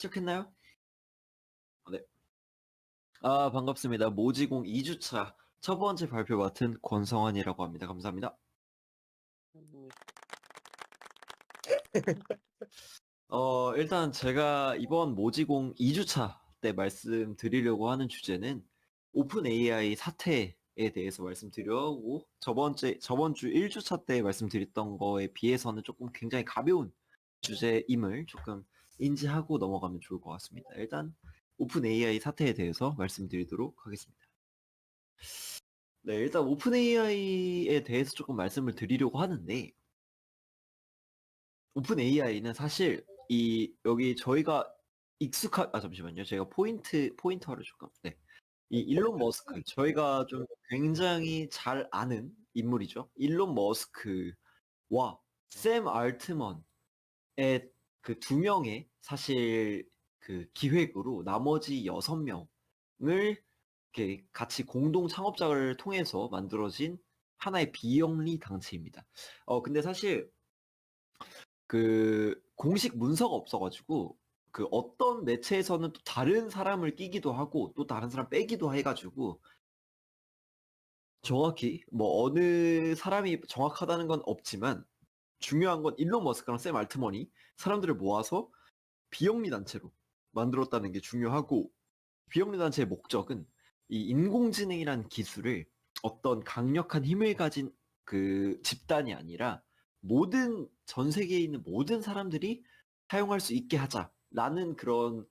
시작했나요? 네. 반갑습니다. 모지공 2주차 첫 번째 발표 맡은 권성환이라고 합니다. 감사합니다. 음. 일단 제가 이번 모지공 2주차 때 말씀드리려고 하는 주제는 오픈 AI 사태에 대해서 말씀드리려고 저번 주 1주차 때 말씀드렸던 거에 비해서는 조금 굉장히 가벼운 주제임을 조금 인지하고 넘어가면 좋을 것 같습니다. 일단 오픈 AI 사태에 대해서 말씀드리도록 하겠습니다. 네, 일단 오픈 AI에 대해서 조금 말씀을 드리려고 하는데, 오픈 AI는 사실 여기 저희가 잠시만요. 제가 포인터를 조금, 네. 이 일론 머스크, 저희가 좀 굉장히 잘 아는 인물이죠. 일론 머스크와 샘 알트먼의 그 두 명의 사실 그 기획으로 나머지 6명을 이렇게 같이 공동 창업작을 통해서 만들어진 하나의 비영리 단체입니다. 근데 사실 그 공식 문서가 없어가지고 그 어떤 매체에서는 또 다른 사람을 끼기도 하고 또 다른 사람 빼기도 해가지고 정확히 뭐 어느 사람이 정확하다는 건 없지만 중요한 건 일론 머스크랑 샘 알트먼이 사람들을 모아서 비영리 단체로 만들었다는 게 중요하고, 비영리 단체의 목적은 이 인공지능이라는 기술을 어떤 강력한 힘을 가진 그 집단이 아니라 전 세계에 있는 모든 사람들이 사용할 수 있게 하자라는 그런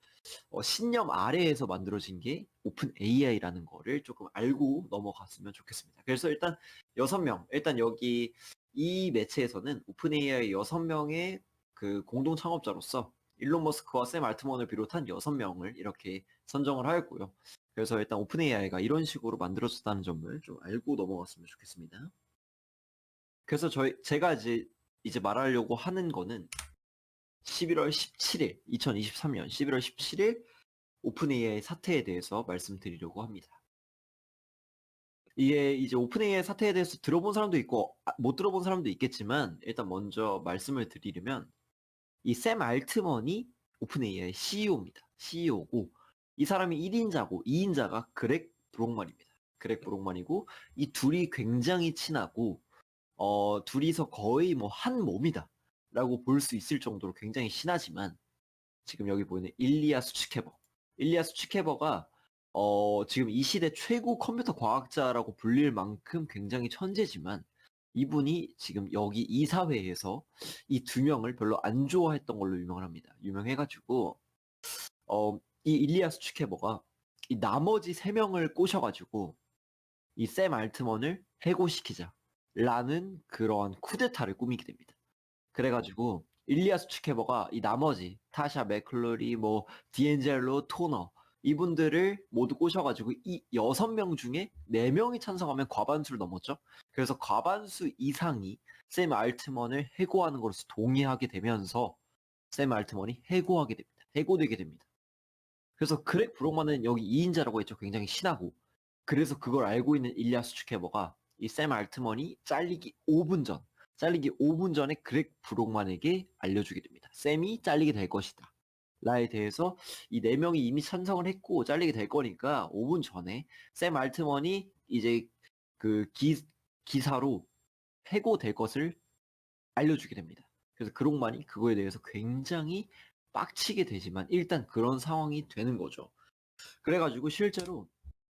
신념 아래에서 만들어진 게 오픈 AI라는 거를 조금 알고 넘어갔으면 좋겠습니다. 그래서 일단 6명, 일단 여기 이 매체에서는 오픈 AI 6명의 그 공동 창업자로서 일론 머스크와 샘 알트먼을 비롯한 6명을 이렇게 선정을 하였고요. 그래서 일단 오픈 AI가 이런 식으로 만들어졌다는 점을 좀 알고 넘어갔으면 좋겠습니다. 그래서 제가 이제 말하려고 하는 거는 11월 17일, 2023년 11월 17일 오픈 AI 사태에 대해서 말씀드리려고 합니다. 이게 이제 오픈 AI 사태에 대해서 들어본 사람도 있고 못 들어본 사람도 있겠지만, 일단 먼저 말씀을 드리려면 이 샘 알트먼이 오픈 AI CEO입니다. CEO고 이 사람이 1인자고 2인자가 그렉 브록만입니다. 그렉 브록만이고 이 둘이 굉장히 친하고 둘이서 거의 뭐 한 몸이다 라고 볼 수 있을 정도로 굉장히 친하지만, 지금 여기 보이는 일리아 수츠케버가 지금 이 시대 최고 컴퓨터 과학자라고 불릴 만큼 굉장히 천재지만, 이분이 지금 여기 이 사회에서 이 두 명을 별로 안 좋아했던 걸로 유명해가지고 이 일리아 수츠케버가 이 나머지 3명을 꼬셔가지고 이 샘 알트먼을 해고시키자라는 그러한 쿠데타를 꾸미게 됩니다. 그래가지고 일리아 수츠케버가 이 나머지 타샤 맥클로리, 뭐 디엔젤로, 토너 이분들을 모두 꼬셔가지고 이 6명 중에 4명이 찬성하면 과반수를 넘었죠. 그래서 과반수 이상이 샘 알트먼을 해고하는 것으로 동의하게 되면서 샘 알트먼이 해고되게 됩니다. 그래서 그렉 브록만은 여기 2인자라고 했죠. 굉장히 신하고. 그래서 그걸 알고 있는 일리아 수츠케버가 이 샘 알트먼이 잘리기 5분 전에 그렉 브록만에게 알려주게 됩니다. 샘이 잘리게 될 것이다 라에 대해서 이 4명이 이미 찬성을 했고 잘리게 될 거니까 5분 전에 샘 알트먼이 이제 그 기사로 해고될 것을 알려주게 됩니다. 그래서 브록만이 그거에 대해서 굉장히 빡치게 되지만 일단 그런 상황이 되는 거죠. 그래가지고 실제로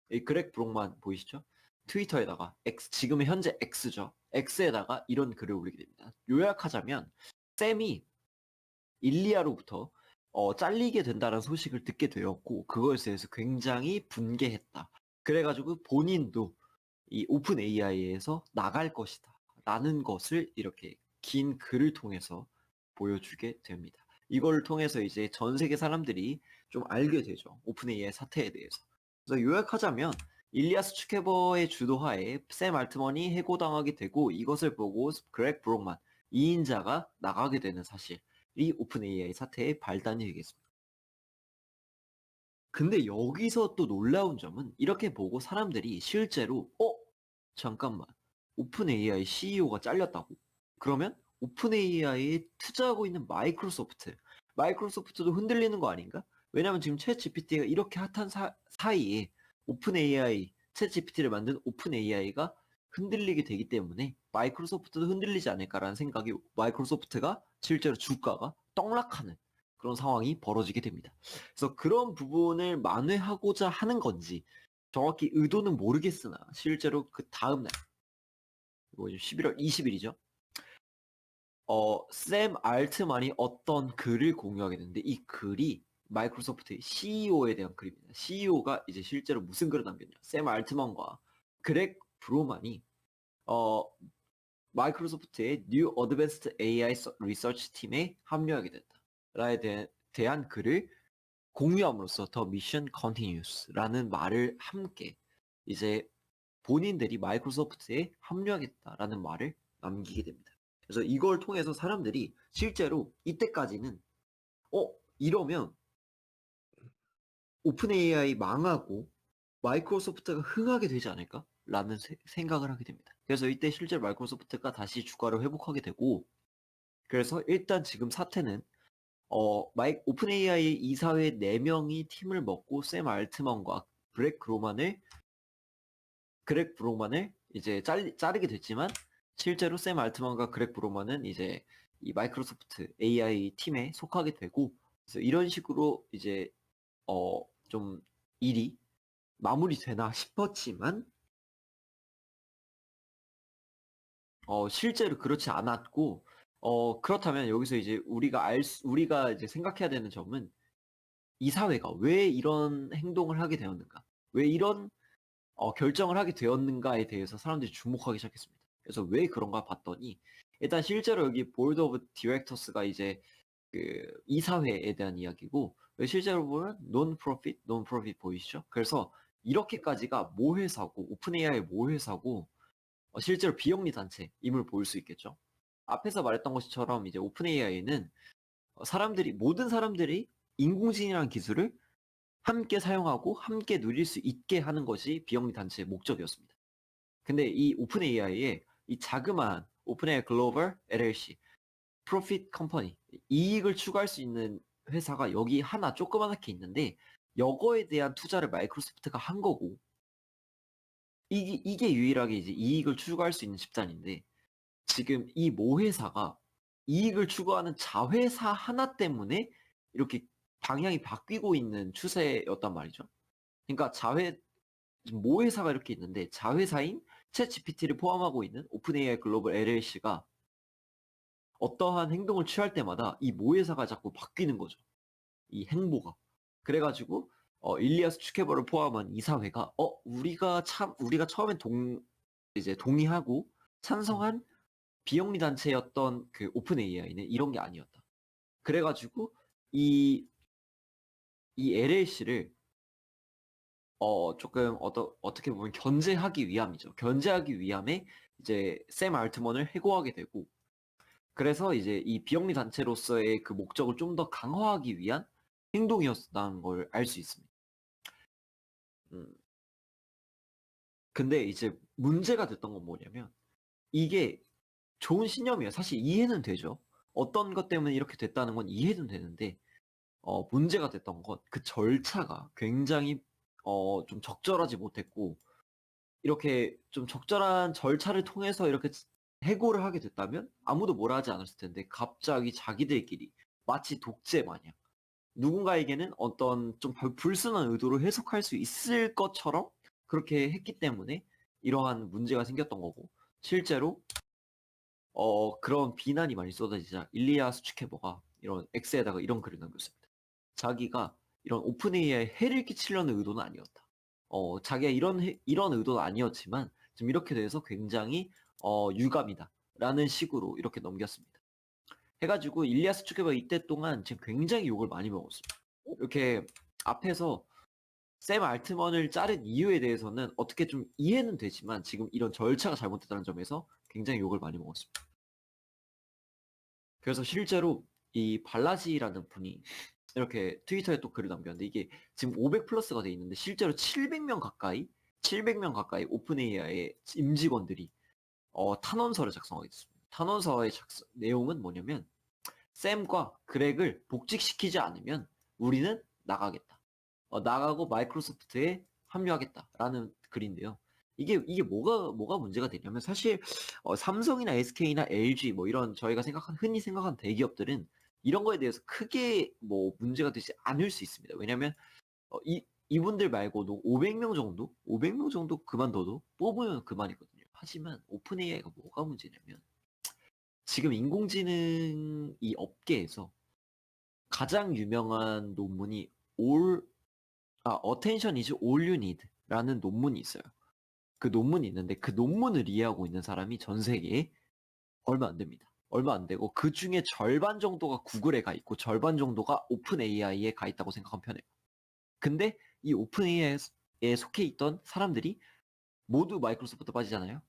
이 그렉 브록만 보이시죠? 트위터에다가 지금의 현재 X죠. X에다가 이런 글을 올리게 됩니다. 요약하자면 샘이 일리아로부터 잘리게 된다는 소식을 듣게 되었고 그것에 대해서 굉장히 분개했다. 그래가지고 본인도 이 오픈 AI에서 나갈 것이다 라는 것을 이렇게 긴 글을 통해서 보여주게 됩니다. 이걸 통해서 이제 전 세계 사람들이 좀 알게 되죠. 오픈 AI 사태에 대해서. 그래서 요약하자면 일리아 스추케버의 주도하에 샘 알트먼이 해고당하게 되고 이것을 보고 그렉 브록만 2인자가 나가게 되는 사실이 오픈 AI 사태의 발단이 되겠습니다. 근데 여기서 또 놀라운 점은 이렇게 보고 사람들이 실제로 잠깐만, 오픈 AI CEO가 잘렸다고? 그러면 오픈 AI에 투자하고 있는 마이크로소프트도 흔들리는 거 아닌가? 왜냐면 지금 챗 GPT가 이렇게 핫한 사이에 오픈 AI, 챗 GPT를 만든 오픈 AI가 흔들리게 되기 때문에 마이크로소프트도 흔들리지 않을까라는 생각이 마이크로소프트가 실제로 주가가 떡락하는 그런 상황이 벌어지게 됩니다. 그래서 그런 부분을 만회하고자 하는 건지 정확히 의도는 모르겠으나 실제로 그 다음날 이거 11월 20일이죠. 샘 알트만이 어떤 글을 공유하게 되는데 이 글이 마이크로소프트의 CEO에 대한 글입니다. CEO가 이제 실제로 무슨 글을 남겼냐? 샘 알트만과 그렉 브로만이 어, 마이크로소프트의 New Advanced AI Research 팀에 합류하게 된다. 라에 대한 글을 공유함으로써 The Mission Continues라는 말을 함께 이제 본인들이 마이크로소프트에 합류하겠다라는 말을 남기게 됩니다. 그래서 이걸 통해서 사람들이 실제로 이때까지는 이러면 오픈 AI 망하고 마이크로소프트가 흥하게 되지 않을까? 라는 생각을 하게 됩니다. 그래서 이때 실제로 마이크로소프트가 다시 주가를 회복하게 되고 그래서 일단 지금 사태는 오픈 AI 이사회 4명이 팀을 먹고 샘 알트만과 그렉 브로만을 이제 자르게 됐지만 실제로 샘 알트만과 그렉 브로만은 이제 이 마이크로소프트 AI 팀에 속하게 되고 그래서 이런 식으로 이제 좀 일이 마무리되나 싶었지만 실제로 그렇지 않았고 그렇다면 여기서 이제 우리가 이제 생각해야 되는 점은 이 사회가 왜 이런 행동을 하게 되었는가? 왜 이런 결정을 하게 되었는가에 대해서 사람들이 주목하기 시작했습니다. 그래서 왜 그런가 봤더니 일단 실제로 여기 보드 오브 디렉터스가 이제 그 이사회에 대한 이야기고 실제로 보면 논프로핏 보이시죠? 그래서 이렇게까지가 모회사고 오픈 AI의 모회사고 실제로 비영리 단체임을 볼 수 있겠죠. 앞에서 말했던 것처럼 이제 오픈 AI는 모든 사람들이 인공지능이라는 기술을 함께 사용하고 함께 누릴 수 있게 하는 것이 비영리 단체의 목적이었습니다. 근데 이 오픈 AI의 이 자그마한 오픈 AI 글로벌 LLC 프로핏 컴퍼니 이익을 추구할 수 있는 회사가 여기 하나 조그맣게 있는데 이거에 대한 투자를 마이크로소프트가 한 거고 이게 유일하게 이제 이익을 추구할 수 있는 집단인데 지금 이 모회사가 이익을 추구하는 자회사 하나 때문에 이렇게 방향이 바뀌고 있는 추세였단 말이죠. 그러니까 지금 모회사가 이렇게 있는데 자회사인 챗 GPT를 포함하고 있는 오픈 AI 글로벌 LLC가 어떠한 행동을 취할 때마다 이 모회사가 자꾸 바뀌는 거죠. 이 행보가. 그래가지고 일리아스 추케버를 포함한 이사회가 우리가 처음엔 이제 동의하고 찬성한 비영리 단체였던 그 오픈 AI는 이런 게 아니었다. 그래가지고 이 LLC를 조금 어떻게 보면 견제하기 위함이죠. 견제하기 위함에 이제 샘 알트먼을 해고하게 되고 그래서 이제 이 비영리 단체로서의 그 목적을 좀 더 강화하기 위한 행동이었다는 걸 알 수 있습니다. 근데 이제 문제가 됐던 건 뭐냐면 이게 좋은 신념이에요. 사실 이해는 되죠. 어떤 것 때문에 이렇게 됐다는 건 이해는 되는데 문제가 됐던 건 그 절차가 굉장히 좀 적절하지 못했고 이렇게 좀 적절한 절차를 통해서 이렇게 해고를 하게 됐다면 아무도 뭐라 하지 않았을 텐데 갑자기 자기들끼리 마치 독재 마냥 누군가에게는 어떤 좀 불순한 의도로 해석할 수 있을 것처럼 그렇게 했기 때문에 이러한 문제가 생겼던 거고 실제로 그런 비난이 많이 쏟아지자 일리아 수츠케버가 이런 X에다가 이런 글을 남겼습니다. 자기가 이런 오픈 AI에 해를 끼치려는 의도는 아니었다. 자기가 이런 의도는 아니었지만 지금 이렇게 돼서 굉장히 유감이다. 라는 식으로 이렇게 넘겼습니다. 해가지고 일리아 수츠케버가 이때 동안 지금 굉장히 욕을 많이 먹었습니다. 이렇게 앞에서 샘 알트먼을 자른 이유에 대해서는 어떻게 좀 이해는 되지만 지금 이런 절차가 잘못됐다는 점에서 굉장히 욕을 많이 먹었습니다. 그래서 실제로 이 발라지라는 분이 이렇게 트위터에 또 글을 남겼는데 이게 지금 500 플러스가 돼 있는데 실제로 700명 가까이 오픈 AI의 임직원들이 탄원서를 작성하게 됐습니다. 탄원서의 내용은 뭐냐면 샘과 그렉을 복직시키지 않으면 우리는 나가겠다. 나가고 마이크로소프트에 합류하겠다라는 글인데요. 이게 뭐가 문제가 되냐면 사실 삼성이나 SK나 LG 뭐 이런 저희가 흔히 생각하는 대기업들은 이런 거에 대해서 크게 뭐 문제가 되지 않을 수 있습니다. 왜냐면 이분들 말고도 500명 정도? 500명 정도 그만둬도 뽑으면 그만이거든요. 하지만 오픈 AI가 뭐가 문제냐면 지금 인공지능 이 업계에서 가장 유명한 논문이 Attention is all you need 라는 논문이 있어요. 그 논문이 있는데 그 논문을 이해하고 있는 사람이 전 세계에 얼마 안 됩니다. 얼마 안 되고 그 중에 절반 정도가 구글에 가 있고 절반 정도가 오픈 AI에 가 있다고 생각하면 편해요. 근데 이 오픈 AI에 속해 있던 사람들이 모두 마이크로소프트 빠지잖아요.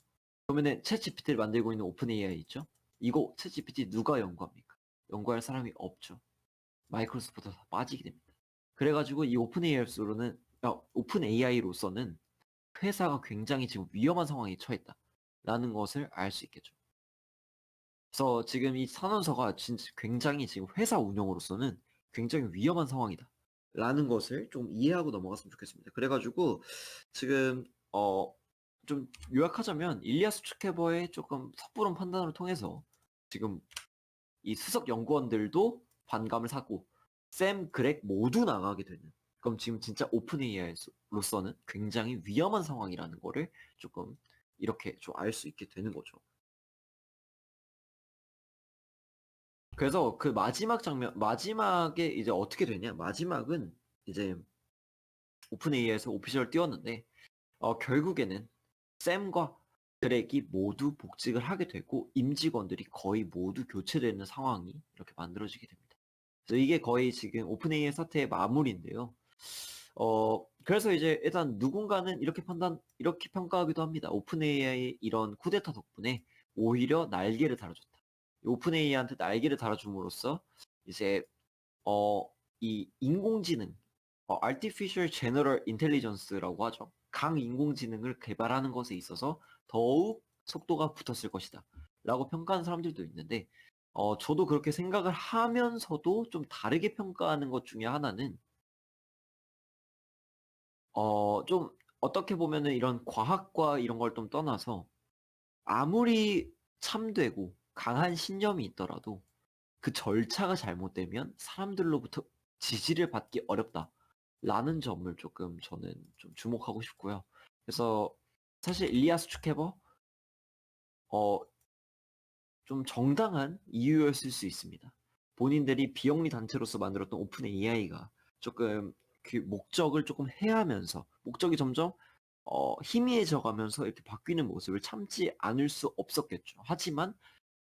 그러면은 챗 GPT를 만들고 있는 오픈 AI 있죠? 이거 챗 GPT 누가 연구합니까? 연구할 사람이 없죠. 마이크로소프트 다 빠지게 됩니다. 그래가지고 이 오픈 AI로서는 회사가 굉장히 지금 위험한 상황에 처했다라는 것을 알 수 있겠죠. 그래서 지금 이 선언서가 진짜 굉장히 지금 회사 운영으로서는 굉장히 위험한 상황이다. 라는 것을 좀 이해하고 넘어갔으면 좋겠습니다. 그래가지고 지금 좀 요약하자면 일리아스 추케버의 조금 섣부른 판단을 통해서 지금 이 수석 연구원들도 반감을 사고 샘, 그렉 모두 나가게 되는 그럼 지금 진짜 오픈 AI로서는 굉장히 위험한 상황이라는 거를 조금 이렇게 좀 알 수 있게 되는 거죠. 그래서 그 마지막에 이제 어떻게 되냐? 마지막은 이제 오픈 AI에서 오피셜 띄웠는데 결국에는 샘과 그렉이 모두 복직을 하게 되고 임직원들이 거의 모두 교체되는 상황이 이렇게 만들어지게 됩니다. 그래서 이게 거의 지금 오픈 AI 사태의 마무리인데요. 그래서 이제 일단 누군가는 이렇게 평가하기도 합니다. 오픈 AI의 이런 쿠데타 덕분에 오히려 날개를 달아줬다. 오픈 AI한테 날개를 달아줌으로써 이제 이 인공지능, Artificial General Intelligence라고 하죠. 강인공지능을 개발하는 것에 있어서 더욱 속도가 붙었을 것이다. 라고 평가하는 사람들도 있는데, 저도 그렇게 생각을 하면서도 좀 다르게 평가하는 것 중에 하나는, 좀 어떻게 보면은 이런 과학과 이런 걸 좀 떠나서 아무리 참되고 강한 신념이 있더라도 그 절차가 잘못되면 사람들로부터 지지를 받기 어렵다라는 점을 조금 저는 좀 주목하고 싶고요. 그래서 사실 일리아스 추케버 어, 좀 정당한 이유였을 수 있습니다. 본인들이 비영리 단체로서 만들었던 오픈 AI가 조금 그 목적을 조금 해하면서 목적이 점점 희미해져 가면서 이렇게 바뀌는 모습을 참지 않을 수 없었겠죠. 하지만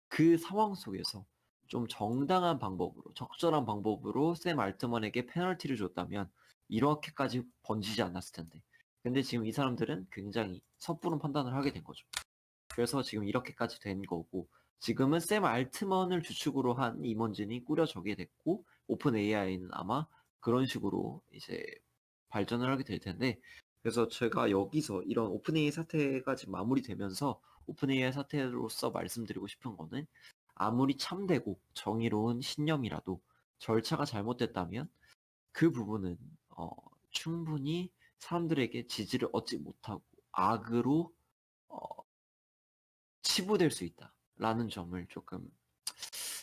그 상황 속에서 좀 정당한 방법으로, 적절한 방법으로 샘 알트먼에게 페널티를 줬다면 이렇게까지 번지지 않았을 텐데. 근데 지금 이 사람들은 굉장히 섣부른 판단을 하게 된 거죠. 그래서 지금 이렇게까지 된 거고, 지금은 샘 알트먼을 주축으로 한 임원진이 꾸려져게 됐고, 오픈 AI는 아마 그런 식으로 이제 발전을 하게 될 텐데, 그래서 제가 여기서 이런 오픈 AI 사태가 지금 마무리되면서 오픈 AI 사태로서 말씀드리고 싶은 거는 아무리 참되고 정의로운 신념이라도 절차가 잘못됐다면 그 부분은 충분히 사람들에게 지지를 얻지 못하고 악으로 어, 치부될 수 있다라는 점을 조금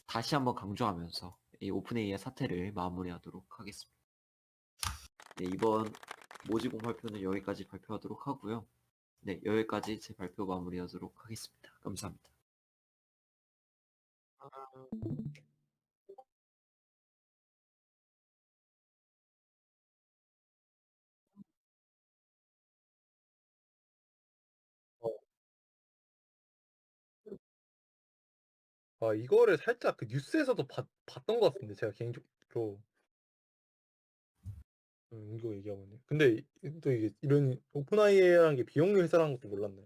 다시 한번 강조하면서 이 오픈 AI의 사태를 마무리하도록 하겠습니다. 네, 이번 모집공 발표는 여기까지 발표하도록 하고요. 네, 여기까지 제 발표 마무리하도록 하겠습니다. 감사합니다. 어, 이거를 살짝 그 뉴스에서도 봤던 것 같은데, 제가 개인적으로. 이거 얘기하고 있네. 근데 또 이게 이런 오픈AI라는 게 비영리 회사라는 것도 몰랐네.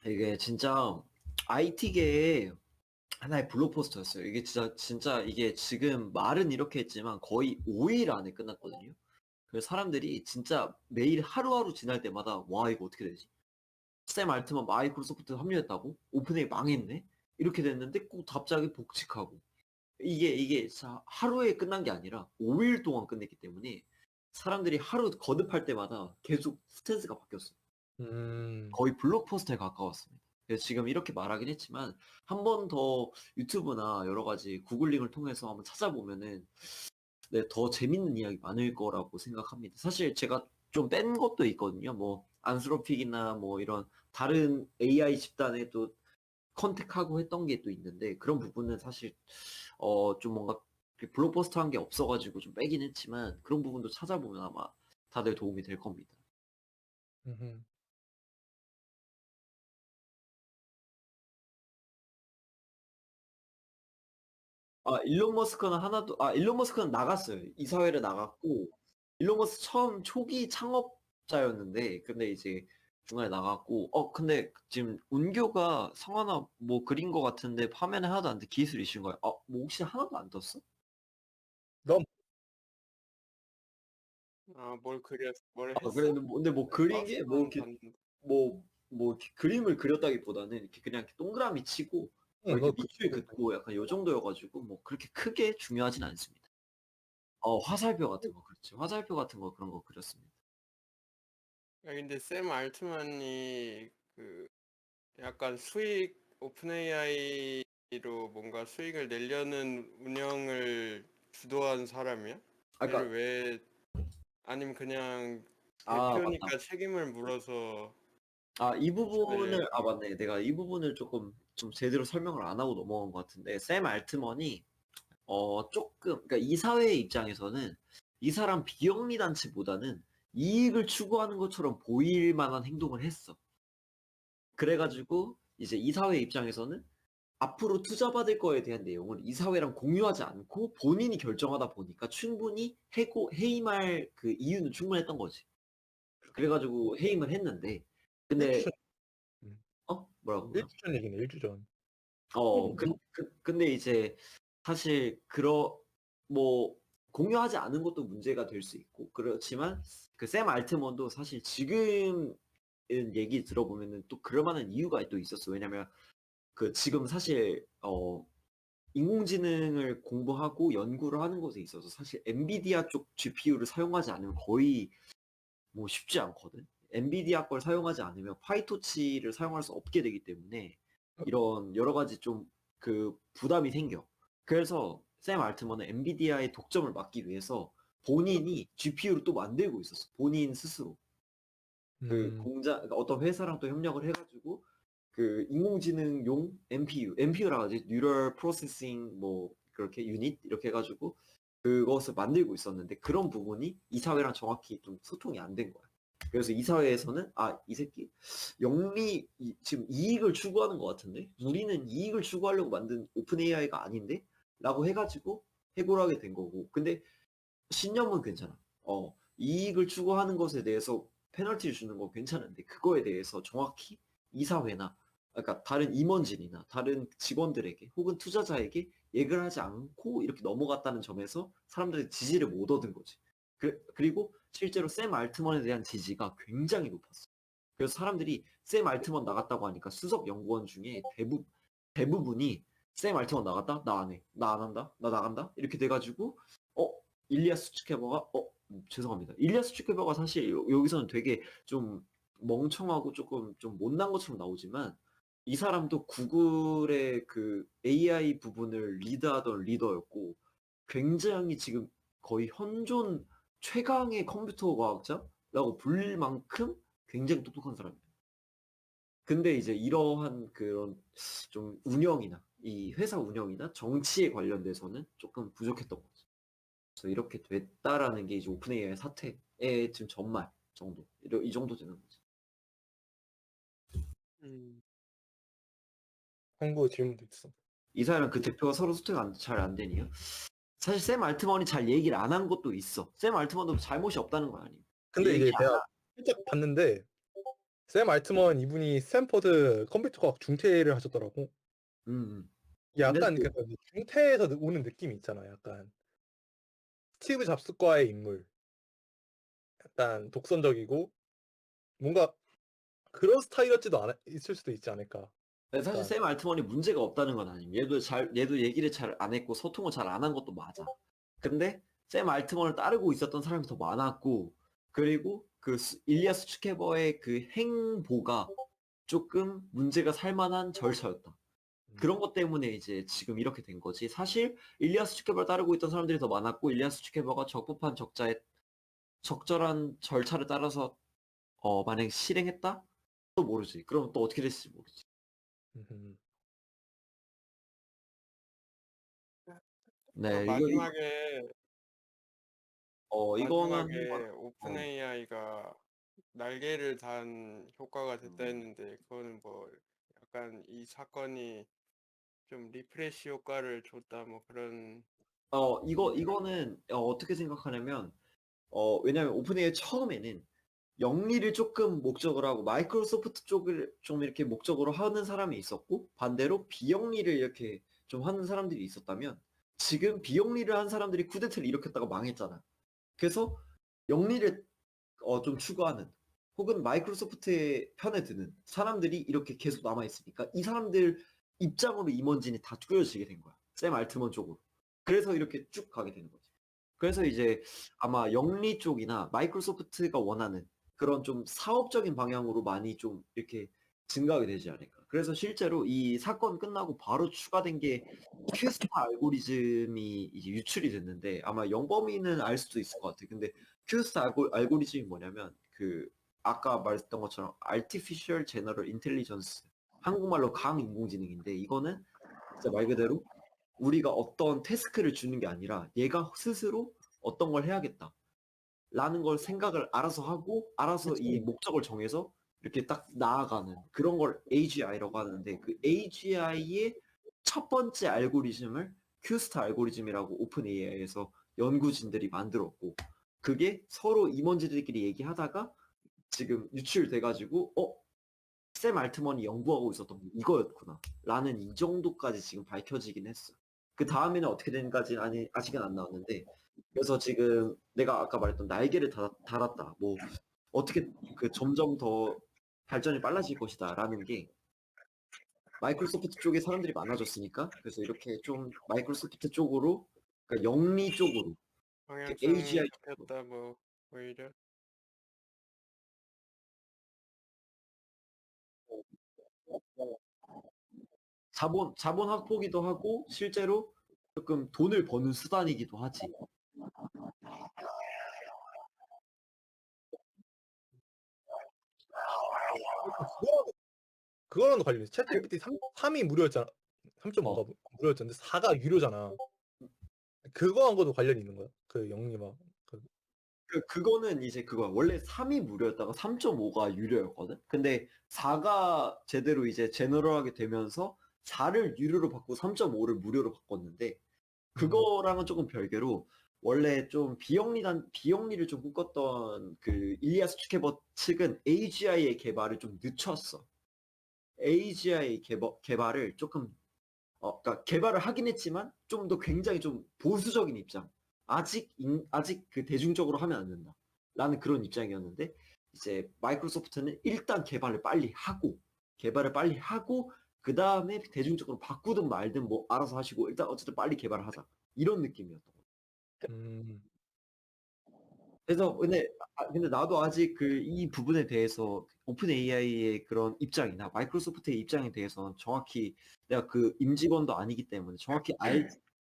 이게 진짜 IT계의 하나의 블록버스터였어요. 이게 진짜 이게 지금 말은 이렇게 했지만 거의 5일 안에 끝났거든요. 그래서 사람들이 진짜 매일 하루하루 지날 때마다 와 이거 어떻게 되지? 샘 알트만 마이크로소프트 합류했다고? 오픈AI 망했네? 이렇게 됐는데 꼭 갑자기 복직하고 이게 하루에 끝난 게 아니라 5일 동안 끝냈기 때문에 사람들이 하루 거듭할 때마다 계속 스탠스가 바뀌었어요. 거의 블록포스터에 가까웠습니다. 그래서 지금 이렇게 말하긴 했지만 한 번 더 유튜브나 여러 가지 구글링을 통해서 한번 찾아보면은 네, 더 재밌는 이야기 많을 거라고 생각합니다. 사실 제가 좀 뺀 것도 있거든요. 뭐 안스로픽이나 뭐 이런 다른 AI 집단에 또 컨택하고 했던 게 또 있는데 그런 부분은 사실 좀 뭔가 블록버스터한 게 없어가지고 좀 빼긴 했지만 그런 부분도 찾아보면 아마 다들 도움이 될 겁니다. 음흠. 일론 머스크는 나갔어요. 이사회를 나갔고 일론 머스크 처음 초기 창업자였는데 근데 이제 중간에 나갔고 근데 지금 운교가 성 하나 뭐 그린 거 같은데 화면에 하나도 안 돼. 기술 이슈인가요? 뭐 혹시 하나도 안 떴어? 넌 뭘 그래 했어? 근데 뭐 그린 게 뭐 마우스만 이렇게 봤는데. 뭐 이렇게 그림을 그렸다기보다는 이렇게 그냥 이렇게 동그라미 치고 뭐 이렇게 너 밑줄 긋고 약간 요 정도여가지고 뭐 그렇게 크게 중요하진 않습니다. 화살표 같은 거 그렇지. 화살표 같은 거 그런 거 그렸습니다. 근데 샘 알트만이 그 약간 오픈 AI로 뭔가 수익을 내려는 운영을 주도한 사람이야? 얘를 그러니까 왜 아니면 그냥 맞다. 대표니까 책임을 물어서 이 수익을 부분을 내는 맞네. 내가 이 부분을 조금 좀 제대로 설명을 안 하고 넘어간 것 같은데 샘 알트먼이 조금 그러니까 이사회의 입장에서는 이 사람 비영리 단체보다는 이익을 추구하는 것처럼 보일 만한 행동을 했어. 그래가지고 이제 이사회 입장에서는 앞으로 투자받을 거에 대한 내용을 이사회랑 공유하지 않고 본인이 결정하다 보니까 충분히 해임할 그 이유는 충분했던 거지. 그래가지고 해임을 했는데, 1주 근데, 전, 음. 뭐라고요? 1주 전 얘기네, 1주 전. 근데 이제 사실 뭐 공유하지 않은 것도 문제가 될 수 있고 그렇지만 그 샘 알트먼도 사실 지금 얘기 들어보면은 또 그럴 만한 이유가 또 있었어. 왜냐면 그 지금 사실 인공지능을 공부하고 연구를 하는 것에 있어서 사실 엔비디아 쪽 GPU를 사용하지 않으면 거의 뭐 쉽지 않거든. 엔비디아 걸 사용하지 않으면 파이토치를 사용할 수 없게 되기 때문에 이런 여러 가지 좀 그 부담이 생겨. 그래서 샘 알트먼은 엔비디아의 독점을 막기 위해서 본인이 GPU를 또 만들고 있었어. 본인 스스로. 그 그러니까 어떤 회사랑 또 협력을 해가지고 그 인공지능용 NPU라 하지, 뉴럴 프로세싱 뭐 그렇게 유닛 이렇게 해가지고 그것을 만들고 있었는데 그런 부분이 이사회랑 정확히 좀 소통이 안 된 거야. 그래서 이사회에서는 이 새끼 지금 이익을 추구하는 것 같은데 우리는 이익을 추구하려고 만든 오픈 AI가 아닌데 라고 해가지고 해고를 하게 된 거고 근데 신념은 괜찮아. 이익을 추구하는 것에 대해서 페널티를 주는 건 괜찮은데 그거에 대해서 정확히 이사회나 그러니까 다른 임원진이나 다른 직원들에게 혹은 투자자에게 얘기를 하지 않고 이렇게 넘어갔다는 점에서 사람들의 지지를 못 얻은 거지. 그리고 실제로 샘 알트먼에 대한 지지가 굉장히 높았어. 그래서 사람들이 샘 알트먼 나갔다고 하니까 수석 연구원 중에 대부분이 샘 알트먼 나갔다? 나 안 해. 나 안 한다? 나 나간다? 이렇게 돼가지고 어? 일리아스 츠케버가 죄송합니다. 일리아스 츠케버가 사실 여기서는 되게 좀 멍청하고 조금 좀 못난 것처럼 나오지만 이 사람도 구글의 그 AI 부분을 리드하던 리더였고 굉장히 지금 거의 현존 최강의 컴퓨터 과학자라고 불릴 만큼 굉장히 똑똑한 사람이에요. 근데 이제 이러한 그런 좀 운영이나 이 회사 운영이나 정치에 관련돼서는 조금 부족했던 거죠. 그래서 이렇게 됐다라는 게 이제 오픈 AI 사태의 지금 전말 정도 이 정도 되는 거죠. 음. 한국 질문도 있어. 이사회랑 그 대표가 서로 소통이 잘 안 되니요. 사실 샘 알트먼이 잘 얘기를 안 한 것도 있어. 샘 알트먼도 잘못이 없다는 건 아니에요. 근데 얘기 이게 내가 살짝 봤는데 샘 알트먼 이분이 스탠퍼드 컴퓨터 과학 중퇴를 하셨더라고. 근데 약간 또 그 중퇴에서 오는 느낌이 있잖아. 약간 스티브 잡스과의 인물. 약간 독선적이고 뭔가 그런 스타일이었지도 있을 수도 있지 않을까. 근데 사실 약간 샘 알트먼이 문제가 없다는 건 아닙니다. 얘도 얘기를 잘 안 했고 소통을 잘 안 한 것도 맞아. 근데 샘 알트먼을 따르고 있었던 사람이 더 많았고, 그리고 그 일리아 수츠케버의 그 행보가 조금 문제가 살만한 절차였다. 그런 것 때문에 이제 지금 이렇게 된 거지. 사실 일리아 수츠케버를 따르고 있던 사람들이 더 많았고, 일리아 수츠케버가 적법한 적절한 절차를 따라서 만약에 실행했다? 또 모르지. 그럼 또 어떻게 됐을지 모르지. 음, 그 네, 마지막에 이거는 한번, 오픈 어, AI가 날개를 단 효과가 됐다 했는데 그거는 뭐 약간 이 사건이 좀 리프레시 효과를 줬다 뭐 그런 이거는 어떻게 생각하냐면, 왜냐면 오픈AI 처음에는 영리를 조금 목적으로 하고 마이크로소프트 쪽을 좀 이렇게 목적으로 하는 사람이 있었고, 반대로 비영리를 이렇게 좀 하는 사람들이 있었다면, 지금 비영리를 한 사람들이 쿠데타를 일으켰다가 망했잖아. 그래서 영리를 좀 추구하는, 혹은 마이크로소프트의 편에 드는 사람들이 이렇게 계속 남아있으니까 이 사람들 입장으로 임원진이 다 꾸려지게 된 거야. 샘 알트먼 쪽으로. 그래서 이렇게 쭉 가게 되는 거지. 그래서 이제 아마 영리 쪽이나 마이크로소프트가 원하는 그런 좀 사업적인 방향으로 많이 좀 이렇게 증가하게 되지 않을까. 그래서 실제로 이 사건 끝나고 바로 추가된 게 퀘스트 알고리즘이 이제 유출이 됐는데, 아마 영범이는 알 수도 있을 것 같아. 근데 퀘스트 알고리즘이 뭐냐면, 그 아까 말했던 것처럼 Artificial General Intelligence, 한국말로 강인공지능인데, 이거는 진짜 말 그대로 우리가 어떤 태스크를 주는 게 아니라 얘가 스스로 어떤 걸 해야겠다 라는 걸 생각을 알아서 하고 알아서 이 그치. 목적을 정해서 이렇게 딱 나아가는 그런 걸 AGI라고 하는데, 그 AGI의 첫 번째 알고리즘을 큐스트 알고리즘이라고 오픈 AI에서 연구진들이 만들었고, 그게 서로 임원진들끼리 얘기하다가 지금 유출돼가지고 샘 알트먼이 연구하고 있었던 게 이거였구나 라는 이 정도까지 지금 밝혀지긴 했어. 그 다음에는 어떻게 되는지는 아직은 안 나왔는데, 그래서 지금 내가 아까 말했던 날개를 달았다, 뭐 어떻게 그 점점 더 발전이 빨라질 것이다 라는 게 마이크로소프트 쪽에 사람들이 많아졌으니까, 그래서 이렇게 좀 마이크로소프트 쪽으로, 그러니까 영리 쪽으로, 방향성이 AGI 쪽으로 잡혔다 뭐 오히려 자본 확보기도 하고 실제로 조금 돈을 버는 수단이기도 하지. 그거랑도 관련이 있어. 챗 GPT 3이 무료였잖아. 3.5가 어, 무료였는데 4가 유료잖아. 그거하고도 관련이 있는 거야? 그 영리막 그 그거는 이제 그거야. 원래 3이 무료였다가 3.5가 유료였거든. 근데 4가 제대로 이제 제너럴하게 되면서 4를 유료로 바꾸고 3.5를 무료로 바꿨는데, 음, 그거랑은 조금 별개로 원래 좀 비영리를 좀 꿈꿨던 그 일리아스 추케버 측은 AGI의 개발을 좀 늦췄어. AGI 개발을 조금 그러니까 개발을 하긴 했지만 좀 더 굉장히 좀 보수적인 입장. 아직 그 대중적으로 하면 안 된다. 라는 그런 입장이었는데, 이제 마이크로소프트는 일단 개발을 빨리 하고, 그 다음에 대중적으로 바꾸든 말든 뭐 알아서 하시고, 일단 어쨌든 빨리 개발을 하자. 이런 느낌이었던 거예요. 음, 그래서 근데 나도 아직 그 이 부분에 대해서 오픈 AI의 그런 입장이나 마이크로소프트의 입장에 대해서는 정확히, 내가 그 임직원도 아니기 때문에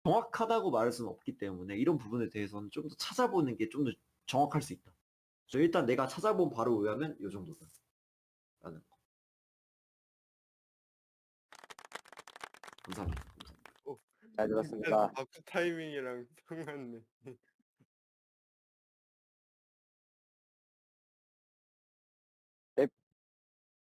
정확하다고 말할 수는 없기 때문에 이런 부분에 대해서는 좀 더 찾아보는 게 좀 더 정확할 수 있다. 그래서 일단 내가 찾아본 바로 의하면 이 정도다. 라는 거. 감사합니다. 감사합니다. 오, 잘 들었습니다. 박수 타이밍이랑 딱 맞네.